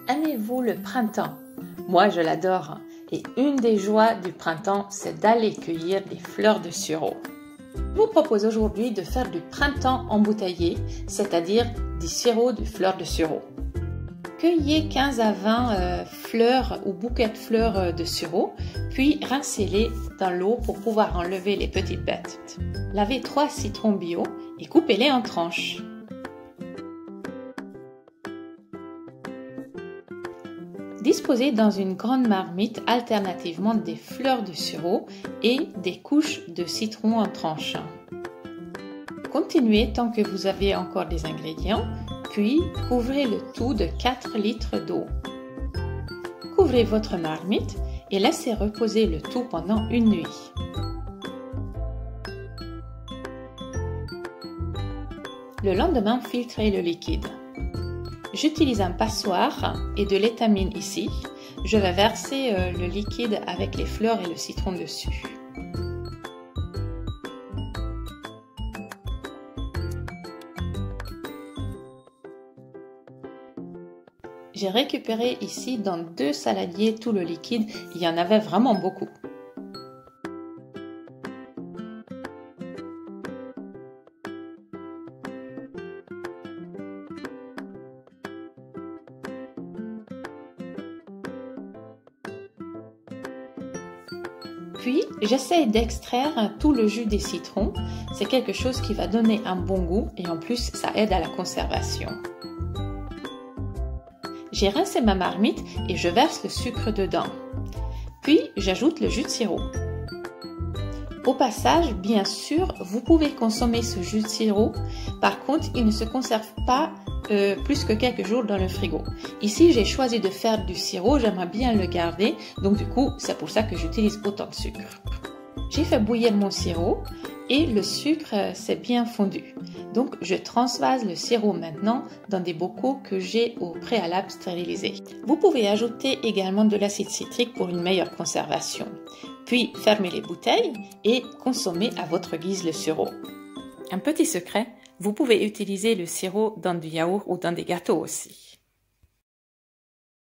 Aimez-vous le printemps? Moi, je l'adore. Et une des joies du printemps, c'est d'aller cueillir des fleurs de sureau. Je vous propose aujourd'hui de faire du printemps embouteillé, c'est-à-dire du sirop de fleurs de sureau. Cueillez 15 à 20 fleurs ou bouquets de fleurs de sureau, puis rincez-les dans l'eau pour pouvoir enlever les petites bêtes. Lavez 3 citrons bio et coupez-les en tranches. Disposez dans une grande marmite alternativement des fleurs de sureau et des couches de citron en tranches. Continuez tant que vous avez encore des ingrédients, puis couvrez le tout de 4 litres d'eau. Couvrez votre marmite et laissez reposer le tout pendant une nuit. Le lendemain, filtrez le liquide. J'utilise un passoire et de l'étamine ici. Je vais verser le liquide avec les fleurs et le citron dessus. J'ai récupéré ici dans 2 saladiers tout le liquide. Il y en avait vraiment beaucoup. Puis, j'essaie d'extraire tout le jus des citrons. C'est quelque chose qui va donner un bon goût et en plus, ça aide à la conservation. J'ai rincé ma marmite et je verse le sucre dedans. Puis, j'ajoute le jus de sirop. Au passage, bien sûr, vous pouvez consommer ce jus de sirop. Par contre, il ne se conserve pas plus que quelques jours dans le frigo. Ici, j'ai choisi de faire du sirop, j'aimerais bien le garder, donc du coup, c'est pour ça que j'utilise autant de sucre. J'ai fait bouillir mon sirop et le sucre s'est bien fondu. Donc, je transvase le sirop maintenant dans des bocaux que j'ai au préalable stérilisés. Vous pouvez ajouter également de l'acide citrique pour une meilleure conservation. Puis, fermez les bouteilles et consommez à votre guise le sirop. Un petit secret, vous pouvez utiliser le sirop dans du yaourt ou dans des gâteaux aussi.